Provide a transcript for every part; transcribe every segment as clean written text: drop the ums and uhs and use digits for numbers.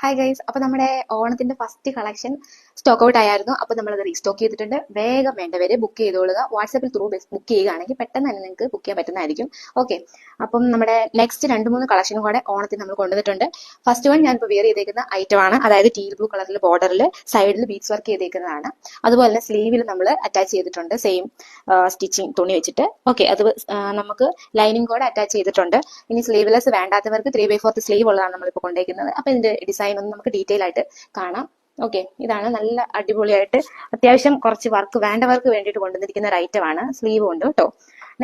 Hi guys, അപ്പൊ നമ്മുടെ ഓണത്തിന്റെ ഫസ്റ്റ് കളക്ഷൻ സ്റ്റോക്ക് ഔട്ട് ആയിരുന്നു. അപ്പൊ നമ്മളത് റീസ്റ്റോക്ക് ചെയ്തിട്ടുണ്ട്. വേഗം വേണ്ടവരെ ബുക്ക് ചെയ്തോളുക. വാട്സാപ്പിൽ ത്രൂ ബുക്ക് ചെയ്യുകയാണെങ്കിൽ പെട്ടെന്ന് തന്നെ നിങ്ങൾക്ക് ബുക്ക് ചെയ്യാൻ പറ്റുന്നതായിരിക്കും. ഓക്കെ, അപ്പം നമ്മുടെ നെക്സ്റ്റ് 2-3 കളക്ഷനും കൂടെ ഓണത്തിന് നമ്മൾ കൊണ്ടുവന്നിട്ടുണ്ട്. ഫസ്റ്റ് വൺ ഞാൻ ഇപ്പോൾ വെയർ ചെയ്തേക്കുന്ന ഐറ്റം ആണ്. അതായത് ടീൽ ബ്ലൂ കളറിൽ ബോർഡറിൽ സൈഡിൽ ബീഡ്സ് വർക്ക് ചെയ്തേക്കുന്നതാണ്. അതുപോലെ തന്നെ സ്ലീവിൽ നമ്മൾ അറ്റാച്ച് ചെയ്തിട്ടുണ്ട് സെയിം സ്റ്റിച്ചിങ് തുണി വെച്ചിട്ട്. ഓക്കെ, അത് നമുക്ക് ലൈനിങ് കൂടെ അറ്റാച്ച് ചെയ്തിട്ടുണ്ട്. ഇനി സ്ലീവ്ലെസ് വേണ്ടാത്തവർക്ക് 3/4 സ്ലീവ് ഉള്ളതാണ് നമ്മളിപ്പോൾ കൊണ്ടുവയ്ക്കുന്നത്. അപ്പൊ ഇതിന്റെ ഡിസൈൻ ഒന്ന് നമുക്ക് ഡീറ്റെയിൽ ആയിട്ട് കാണാം. ഓക്കെ, ഇതാണ് നല്ല അടിപൊളിയായിട്ട് അത്യാവശ്യം കുറച്ച് വർക്ക് വേണ്ടവർക്ക് വേണ്ടിയിട്ട് കൊണ്ടുവന്നിരിക്കുന്ന ഒരു ഐറ്റം ആണ്. സ്ലീവ് ഉണ്ട് കേട്ടോ.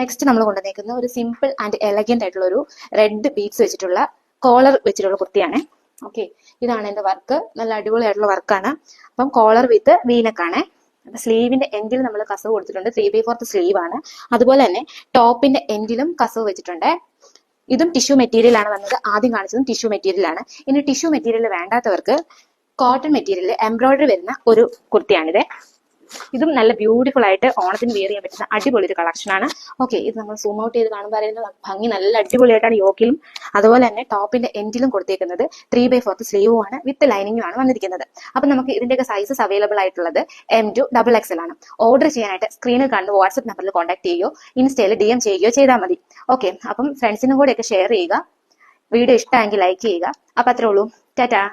നെക്സ്റ്റ് നമ്മൾ കൊണ്ടുവന്നിരിക്കുന്ന ഒരു സിമ്പിൾ ആൻഡ് എലഗന്റ് ആയിട്ടുള്ള ഒരു റെഡ് ബീഡ്സ് വെച്ചിട്ടുള്ള കോളർ വെച്ചിട്ടുള്ള കുർത്തിയാണ്. ഓക്കെ, ഇതാണ് എന്റെ വർക്ക്. നല്ല അടിപൊളിയായിട്ടുള്ള വർക്കാണ്. അപ്പം കോളർ വിത്ത് വീനക്കാണ്. സ്ലീവിന്റെ എൻഡിൽ നമ്മൾ കസവ് കൊടുത്തിട്ടുണ്ട്. 3/4 സ്ലീവ് ആണ്. അതുപോലെ തന്നെ ടോപ്പിന്റെ എൻഡിലും കസവ് വെച്ചിട്ടുണ്ട്. ഇതും ടിഷ്യൂ മെറ്റീരിയൽ ആണ് വന്നത്. ആദ്യം കാണിച്ചതും ടിഷ്യൂ മെറ്റീരിയൽ ആണ്. ഇനി ടിഷ്യൂ മെറ്റീരിയൽ വേണ്ടാത്തവർക്ക് കോട്ടൺ മെറ്റീരിയൽ എംബ്രോയിഡറി വരുന്ന ഒരു കുർത്തിയാണിത്. ഇതും നല്ല ബ്യൂട്ടിഫുൾ ആയിട്ട് ഓണത്തിന് വെയർ ചെയ്യാൻ പറ്റുന്ന അടിപൊളി ഒരു കളക്ഷൻ ആണ്. ഓക്കെ, ഇത് നമ്മൾ സൂം ഔട്ട് ചെയ്ത് കാണുമ്പോൾ അറിയുന്ന ഭംഗി നല്ല അടിപൊളിയായിട്ടാണ് യോക്കിലും അതുപോലെ തന്നെ ടോപ്പിന്റെ എൻഡിലും കൊടുത്തേക്കുന്നത്. 3/4 സ്ലീവും ആണ് വിത്ത് ലൈനിങ്ങും ആണ് വന്നിരിക്കുന്നത്. അപ്പൊ നമുക്ക് ഇതിന്റെയൊക്കെ സൈസസ് അവൈലബിൾ ആയിട്ടുള്ളത് M to XXL ആണ്. ഓർഡർ ചെയ്യാനായിട്ട് സ്ക്രീനിൽ കാണുന്ന വാട്സ്ആപ്പ് നമ്പറിൽ കോൺടാക്ട് ചെയ്യുകയോ ഇൻസ്റ്റയിൽ DM ചെയ്യുകയോ ചെയ്താൽ മതി. ഓക്കെ, അപ്പം ഫ്രണ്ട്സിനും കൂടെയൊക്കെ ഷെയർ ചെയ്യുക. വീഡിയോ ഇഷ്ടമെങ്കിൽ ലൈക്ക് ചെയ്യുക. അപ്പൊ അത്രേ ഉള്ളൂ. ടാറ്റാ.